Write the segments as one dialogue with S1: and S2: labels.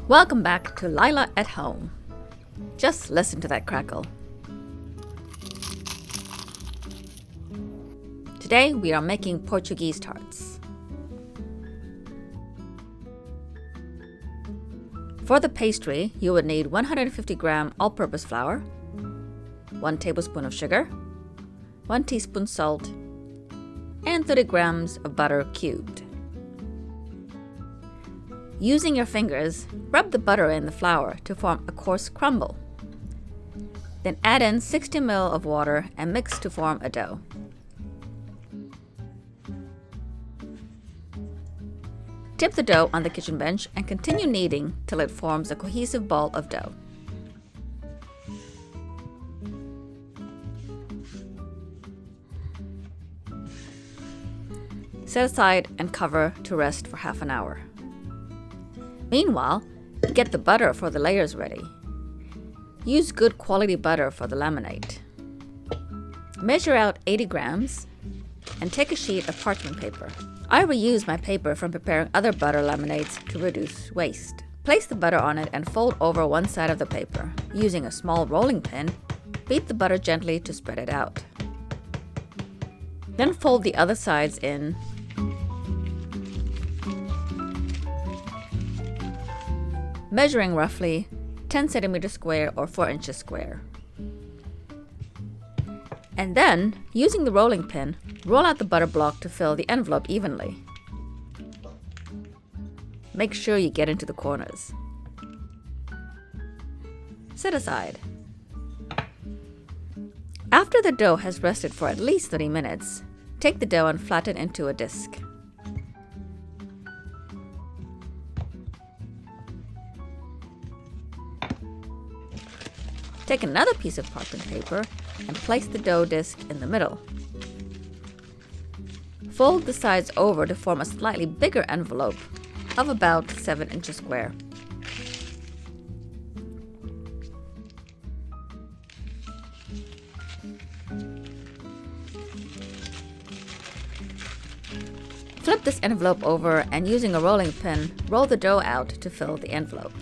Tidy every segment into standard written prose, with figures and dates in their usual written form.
S1: Welcome back to Lila at Home. Just listen to that crackle. Today we are making Portuguese tarts. For the pastry, you would need 150 gram all-purpose flour, 1 tablespoon of sugar, 1 teaspoon salt, and 30 grams of butter cubed. Using your fingers, rub the butter in the flour to form a coarse crumble. Then add in 60 ml of water and mix to form a dough. Tip the dough on the kitchen bench and continue kneading till it forms a cohesive ball of dough. Set aside and cover to rest for half an hour. Meanwhile, get the butter for the layers ready. Use good quality butter for the laminate. Measure out 80 grams and take a sheet of parchment paper. I reuse my paper from preparing other butter laminates to reduce waste. Place the butter on it and fold over one side of the paper. Using a small rolling pin, beat the butter gently to spread it out. Then fold the other sides in. Measuring roughly 10 centimeters square or 4 inches square. And then, using the rolling pin, roll out the butter block to fill the envelope evenly. Make sure you get into the corners. Set aside. After the dough has rested for at least 30 minutes, take the dough and flatten into a disc. Take another piece of parchment paper and place the dough disc in the middle. Fold the sides over to form a slightly bigger envelope of about 7 inches square. Flip this envelope over and using a rolling pin, roll the dough out to fill the envelope.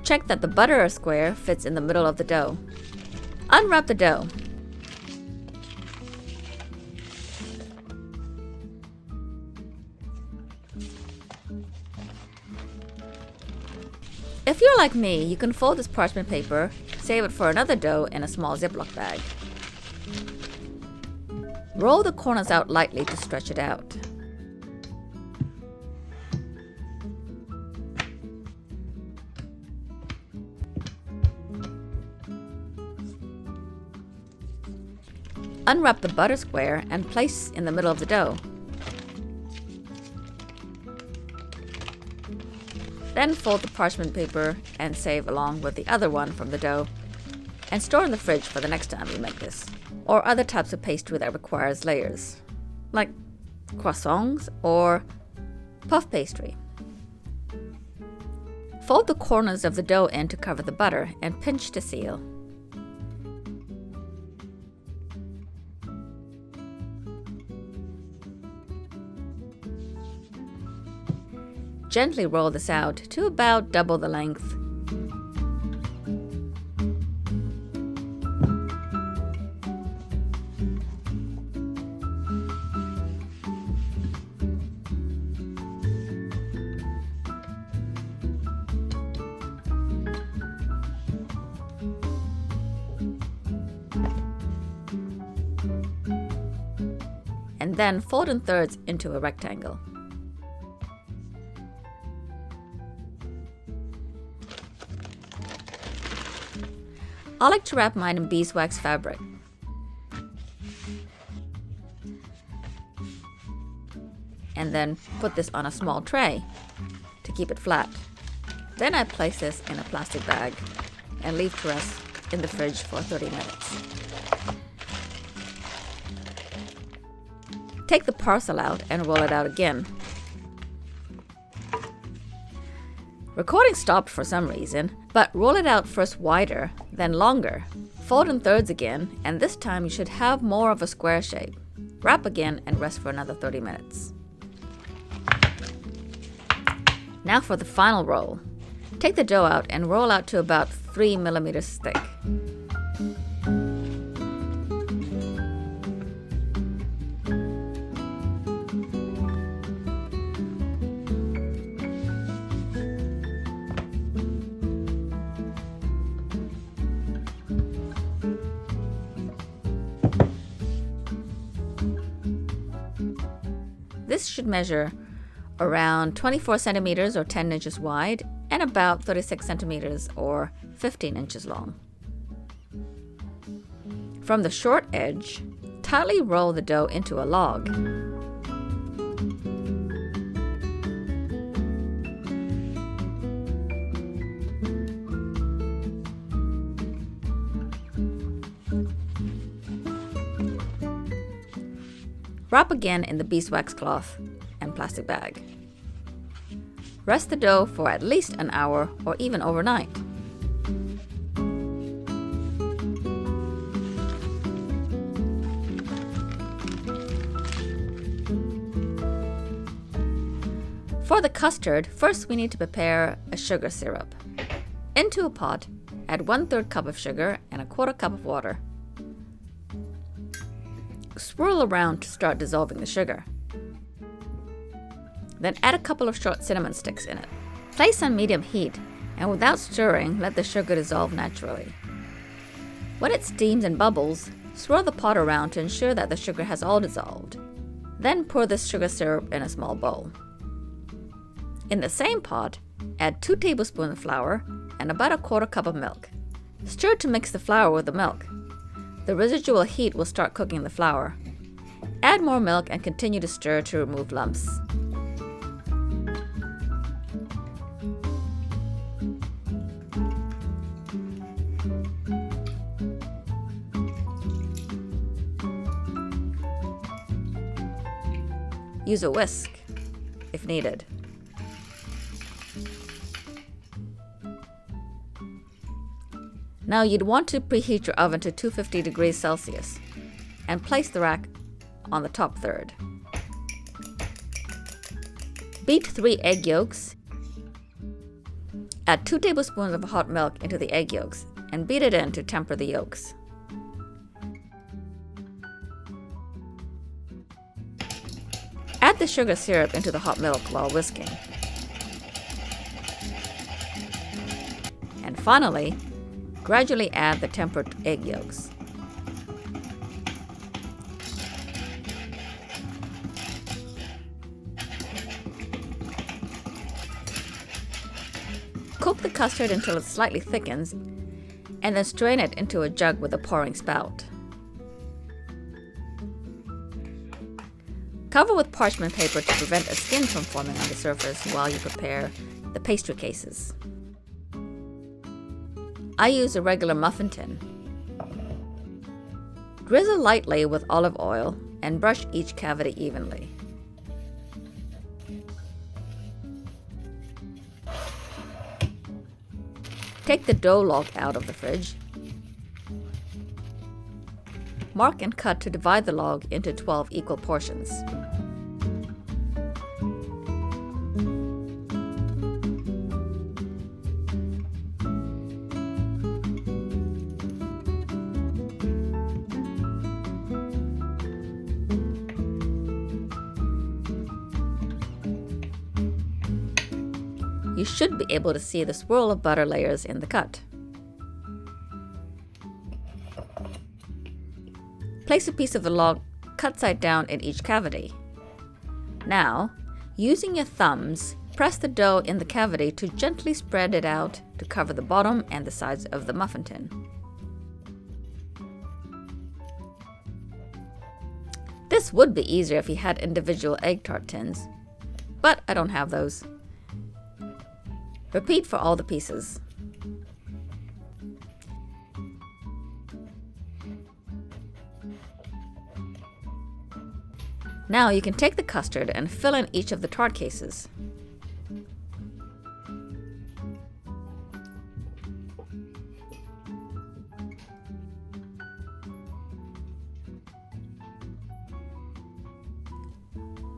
S1: Check that the butter square fits in the middle of the dough. Unwrap the dough. If you're like me, you can fold this parchment paper, save it for another dough in a small Ziploc bag. Roll the corners out lightly to stretch it out. Unwrap the butter square and place in the middle of the dough. Then fold the parchment paper and save along with the other one from the dough and store in the fridge for the next time you make this, or other types of pastry that requires layers, like croissants or puff pastry. Fold the corners of the dough in to cover the butter and pinch to seal. Gently roll this out to about double the length. And then fold in thirds into a rectangle. I like to wrap mine in beeswax fabric. And then put this on a small tray to keep it flat. Then I place this in a plastic bag and leave to rest in the fridge for 30 minutes. Take the parcel out and roll it out again. Recording stopped for some reason, but roll it out first wider, then longer. Fold in thirds again, and this time you should have more of a square shape. Wrap again and rest for another 30 minutes. Now for the final roll. Take the dough out and roll out to about 3 millimeters thick. This should measure around 24 centimeters or 10 inches wide and about 36 centimeters or 15 inches long. From the short edge, tightly roll the dough into a log. Wrap again in the beeswax cloth and plastic bag. Rest the dough for at least an hour or even overnight. For the custard, first we need to prepare a sugar syrup. Into a pot, add 1/3 cup of sugar and 1/4 cup of water. Swirl around to start dissolving the sugar. Then add a couple of short cinnamon sticks in it. Place on medium heat and without stirring, let the sugar dissolve naturally. When it steams and bubbles, swirl the pot around to ensure that the sugar has all dissolved. Then pour this sugar syrup in a small bowl. In the same pot, add 2 tablespoons of flour and about 1/4 cup of milk. Stir to mix the flour with the milk. The residual heat will start cooking the flour. Add more milk and continue to stir to remove lumps. Use a whisk if needed. Now you'd want to preheat your oven to 250 degrees Celsius and place the rack on the top third. Beat 3 egg yolks. Add 2 tablespoons of hot milk into the egg yolks and beat it in to temper the yolks. Add the sugar syrup into the hot milk while whisking. And finally, gradually add the tempered egg yolks. Cook the custard until it slightly thickens, and then strain it into a jug with a pouring spout. Cover with parchment paper to prevent a skin from forming on the surface while you prepare the pastry cases. I use a regular muffin tin. Drizzle lightly with olive oil and brush each cavity evenly. Take the dough log out of the fridge. Mark and cut to divide the log into 12 equal portions. You should be able to see the swirl of butter layers in the cut. Place a piece of the log cut side down in each cavity. Now, using your thumbs, press the dough in the cavity to gently spread it out to cover the bottom and the sides of the muffin tin. This would be easier if you had individual egg tart tins, but I don't have those. Repeat for all the pieces. Now you can take the custard and fill in each of the tart cases.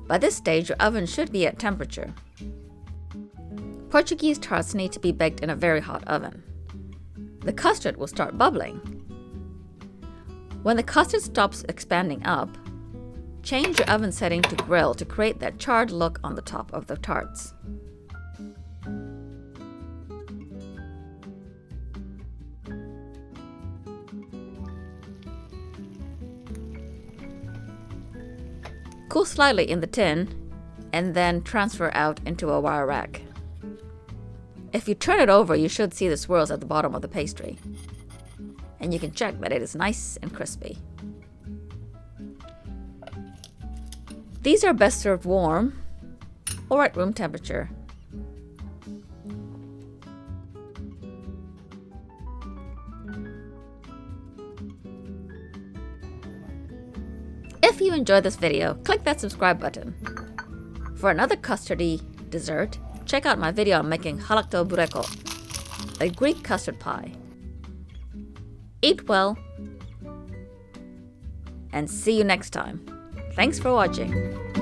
S1: By this stage, your oven should be at temperature. Portuguese tarts need to be baked in a very hot oven. The custard will start bubbling. When the custard stops expanding up, change your oven setting to grill to create that charred look on the top of the tarts. Cool slightly in the tin and then transfer out into a wire rack. If you turn it over, you should see the swirls at the bottom of the pastry. And you can check that it is nice and crispy. These are best served warm or at room temperature. If you enjoyed this video, click that subscribe button. For another custardy dessert, check out my video on making halakto bureko, a Greek custard pie. Eat well, and see you next time. Thanks for watching.